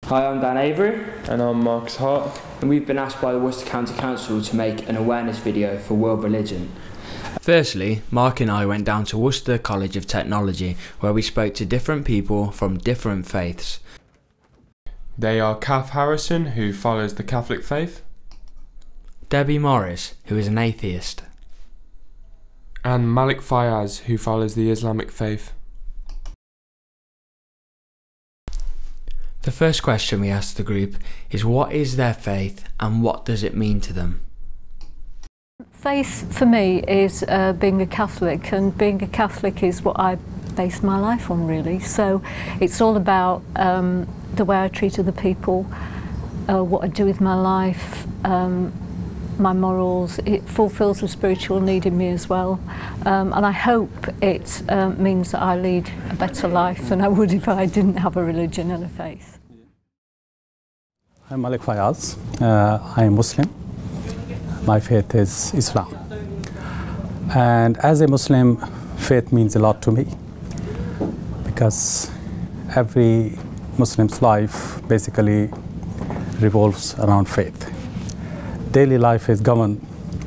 Hi, I'm Dan Avery. And I'm Marcus Hart. And we've been asked by the Worcester County Council to make an awareness video for world religion. Firstly, Mark and I went down to Worcester College of Technology, where we spoke to different people from different faiths. They are Kath Harrison, who follows the Catholic faith, Debbie Morris, who is an atheist, and Malik Fayaz, who follows the Islamic faith. The first question we asked the group is, what is their faith and what does it mean to them? Faith for me is being a Catholic, and being a Catholic is what I base my life on, really. So it's all about the way I treat other people, what I do with my life, my morals. It fulfills a spiritual need in me as well, and I hope it means that I lead a better life than I would if I didn't have a religion and a faith. I'm Malik Fayaz. I am Muslim. My faith is Islam. And as a Muslim, faith means a lot to me, because every Muslim's life basically revolves around faith. Daily life is governed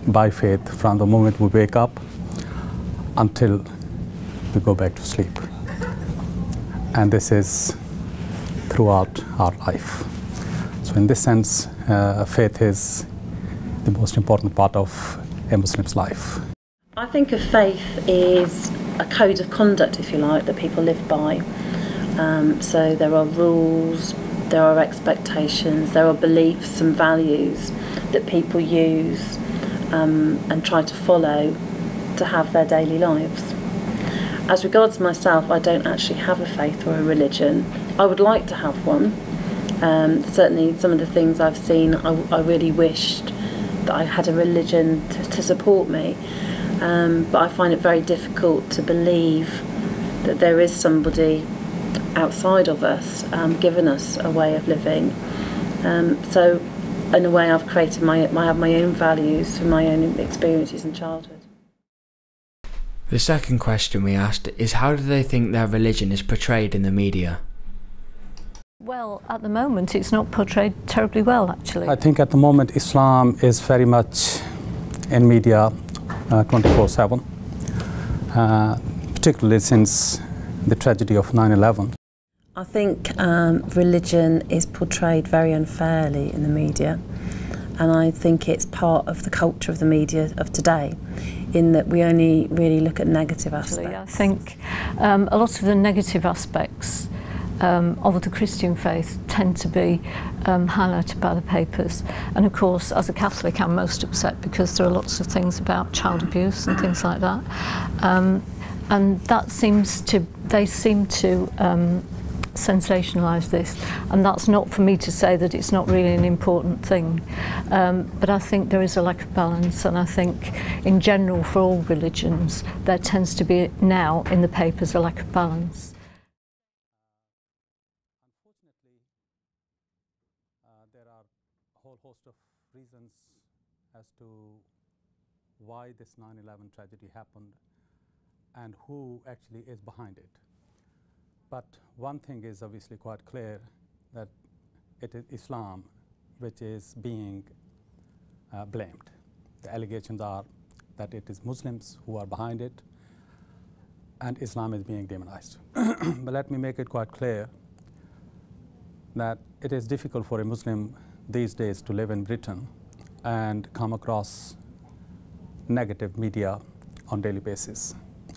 by faith from the moment we wake up until we go back to sleep. And this is throughout our life. So in this sense, faith is the most important part of a Muslim's life. I think of faith is a code of conduct, if you like, that people live by. So there are rules, there are expectations, there are beliefs and values that people use and try to follow to have their daily lives. As regards myself, I don't actually have a faith or a religion. I would like to have one. Certainly some of the things I've seen, I really wished that I had a religion to support me. But I find it very difficult to believe that there is somebody outside of us giving us a way of living. So in a way I've created I have my own values from my own experiences in childhood. The second question we asked is, how do they think their religion is portrayed in the media? Well, at the moment it's not portrayed terribly well, actually. I think at the moment Islam is very much in media 24/7, particularly since the tragedy of 9/11. I think religion is portrayed very unfairly in the media, and I think it's part of the culture of the media of today, in that we only really look at negative aspects. I think a lot of the negative aspects of the Christian faith tend to be highlighted by the papers, and of course as a Catholic I'm most upset because there are lots of things about child abuse and things like that, and that they seem to sensationalise this, and that's not for me to say that it's not really an important thing, but I think there is a lack of balance, and I think in general for all religions there tends to be now in the papers a lack of balance. There are a whole host of reasons as to why this 9/11 tragedy happened and who actually is behind it. But one thing is obviously quite clear, that it is Islam which is being blamed. The allegations are that it is Muslims who are behind it and Islam is being demonized. But let me make it quite clear that it is difficult for a Muslim these days to live in Britain and come across negative media on a daily basis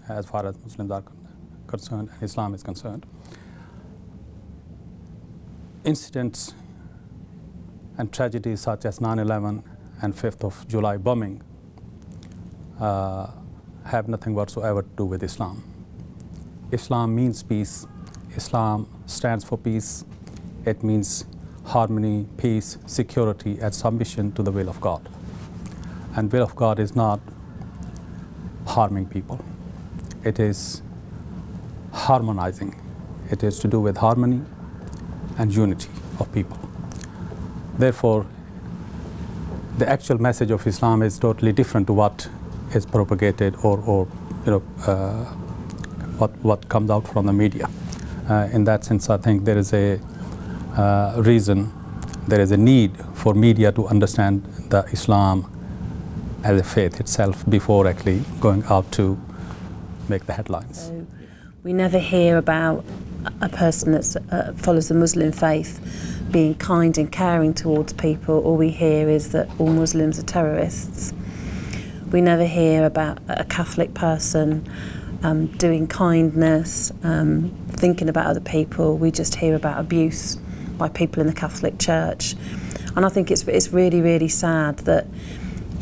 as far as Muslims are concerned and Islam is concerned. Incidents and tragedies such as 9/11 and 5th of July bombing have nothing whatsoever to do with Islam. Islam means peace. Islam stands for peace. It means harmony, peace, security, and submission to the will of God. And will of God is not harming people. It is harmonizing. It is to do with harmony and unity of people. Therefore, the actual message of Islam is totally different to what is propagated or what comes out from the media. In that sense, I think there is a reason there is a need for media to understand the Islam as a faith itself before actually going out to make the headlines. So we never hear about a person that follows the Muslim faith being kind and caring towards people. All we hear is that all Muslims are terrorists. We never hear about a Catholic person doing kindness, thinking about other people. We just hear about abuse by people in the Catholic Church. And I think it's really, really sad that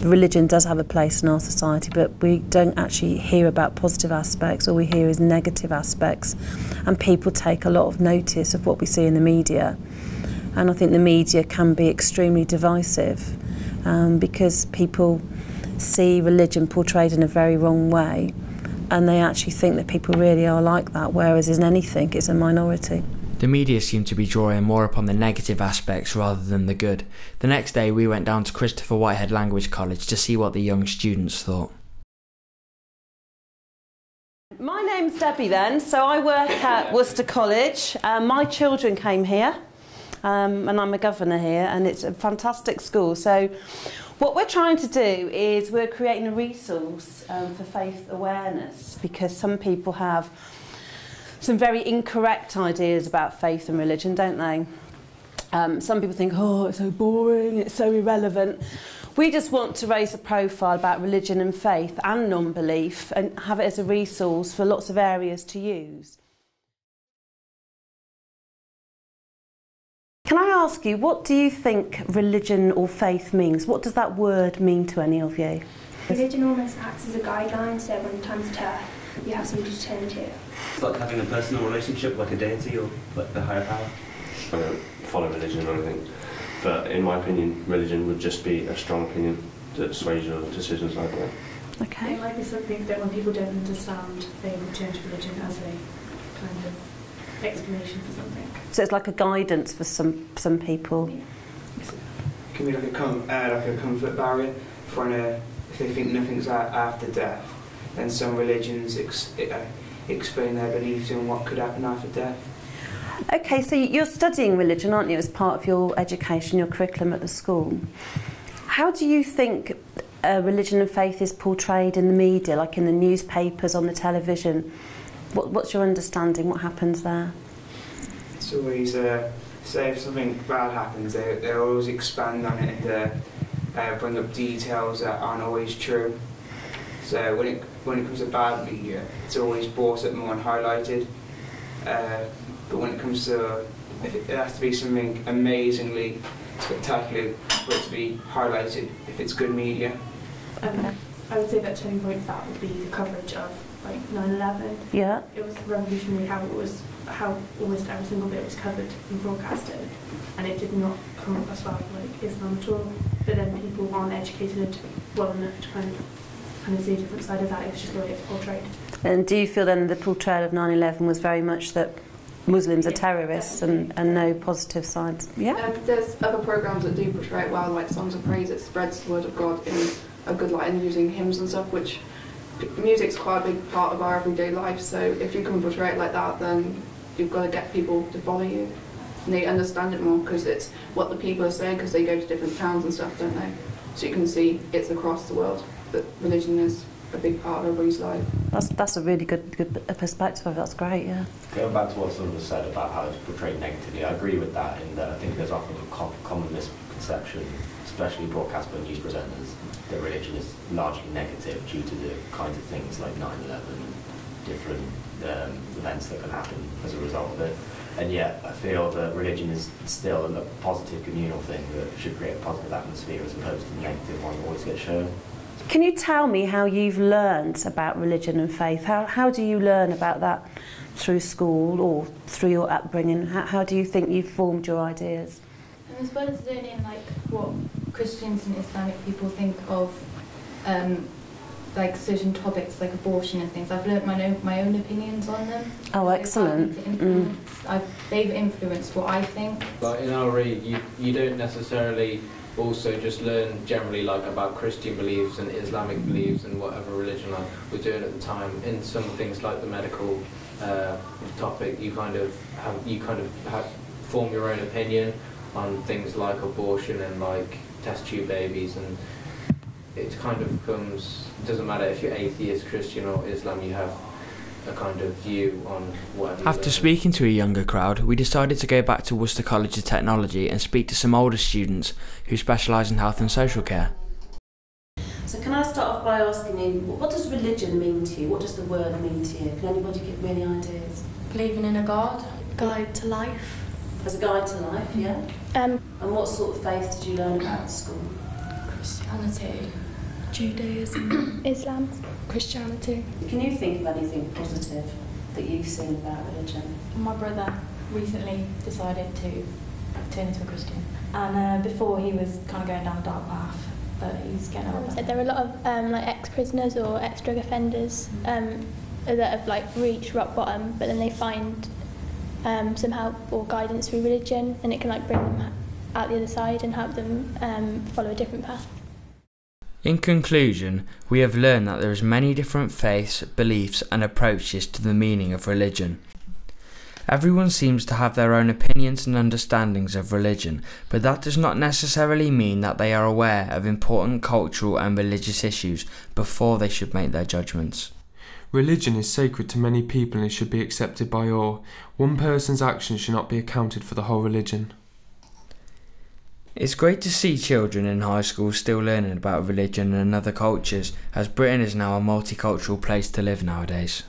religion does have a place in our society, but we don't actually hear about positive aspects. All we hear is negative aspects, and people take a lot of notice of what we see in the media. And I think the media can be extremely divisive because people see religion portrayed in a very wrong way, and they actually think that people really are like that, whereas in anything it's a minority. The media seemed to be drawing more upon the negative aspects rather than the good. The next day we went down to Christopher Whitehead Language College to see what the young students thought. My name's Debbie then, so I work at Worcester College. My children came here and I'm a governor here, and it's a fantastic school. So what we're trying to do is we're creating a resource for faith awareness, because some people have some very incorrect ideas about faith and religion, don't they? Some people think, oh, it's so boring, it's so irrelevant. We just want to raise a profile about religion and faith and non-belief and have it as a resource for lots of areas to use. Can I ask you, what do you think religion or faith means? What does that word mean to any of you? Religion almost acts as a guideline, so when times are tough, you have somebody to turn to. It's like having a personal relationship, like a deity or like the higher power. I don't follow religion or anything, but in my opinion, religion would just be a strong opinion that sways your decisions like that. Okay. It might be something that when people don't understand, they would turn to religion as a kind of explanation for something. So it's like a guidance for some people. Yeah. It can be like a comfort barrier for if they think nothing's after death. Then some religions explain their beliefs in what could happen after death. Okay, so you're studying religion, aren't you, as part of your education, your curriculum at the school. How do you think religion and faith is portrayed in the media, like in the newspapers, on the television? What's your understanding? What happens there? It's always, say if something bad happens, they always expand on it and bring up details that aren't always true. So when it comes to bad media, it's always brought up more and highlighted. But when it comes to, it has to be something amazingly spectacular for it to be highlighted if it's good media. I would say that turning point for that would be the coverage of like 9/11. Yeah. It was revolutionary how almost every single bit was covered and broadcasted, and it did not come across well for like Islam at all. But then people aren't educated well enough to kind of see a different side of that. It was just the way it's portrayed. And do you feel then the portrayal of 9/11 was very much that Muslims are terrorists and no positive sides? Yeah. There's other programmes that do portray it well, like Songs of Praise. It spreads the word of God in a good light, and using hymns and stuff, which music's quite a big part of our everyday life. So if you can portray it like that, then you've got to get people to follow you, and they understand it more because it's what the people are saying, because they go to different towns and stuff, don't they? So you can see it's across the world that religion is a big part of everybody's life. That's a really good perspective. That's great. Yeah. Going back to what someone was said about how it's portrayed negatively, I agree with that. In that I think there's often a common misconception, especially broadcast by news presenters, that religion is largely negative due to the kinds of things like 9/11 and different events that can happen as a result of it. And yet I feel that religion is still a positive communal thing that should create a positive atmosphere as opposed to the negative one that always gets shown. Can you tell me how you've learned about religion and faith? How do you learn about that through school or through your upbringing? How do you think you've formed your ideas? As well as learning like what Christians and Islamic people think of like certain topics like abortion and things, I've learnt my own opinions on them. Oh, excellent. They've influenced what I think. Like in our read, you don't necessarily also just learn generally like about Christian beliefs and Islamic beliefs and whatever religion like we're doing at the time. In some things like the medical topic, you kind of have form your own opinion on things like abortion and like test tube babies, and it kind of becomes, it doesn't matter if you're atheist, Christian or Islam, you have a kind of view on whatever. After speaking to a younger crowd, we decided to go back to Worcester College of Technology and speak to some older students who specialise in health and social care. So can I start off by asking you, what does religion mean to you? What does the word mean to you? Can anybody give me any ideas? Believing in a God. Guide to life. As a guide to life, yeah? And what sort of faith did you learn about at school? Christianity. Judaism. Islam. Christianity. Can you think of anything positive that you've seen about religion? My brother recently decided to turn into a Christian, and before he was kind of going down a dark path, but he's getting over it. There are a lot of like ex-prisoners or ex-drug offenders that have like reached rock bottom, but then they find some help or guidance through religion, and it can like bring them out the other side and help them follow a different path. In conclusion, we have learned that there is many different faiths, beliefs and approaches to the meaning of religion. Everyone seems to have their own opinions and understandings of religion, but that does not necessarily mean that they are aware of important cultural and religious issues before they should make their judgments. Religion is sacred to many people and should be accepted by all. One person's actions should not be accounted for the whole religion. It's great to see children in high school still learning about religion and other cultures, as Britain is now a multicultural place to live nowadays.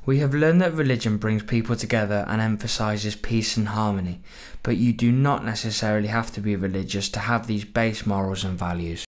We have learned that religion brings people together and emphasises peace and harmony, but you do not necessarily have to be religious to have these base morals and values.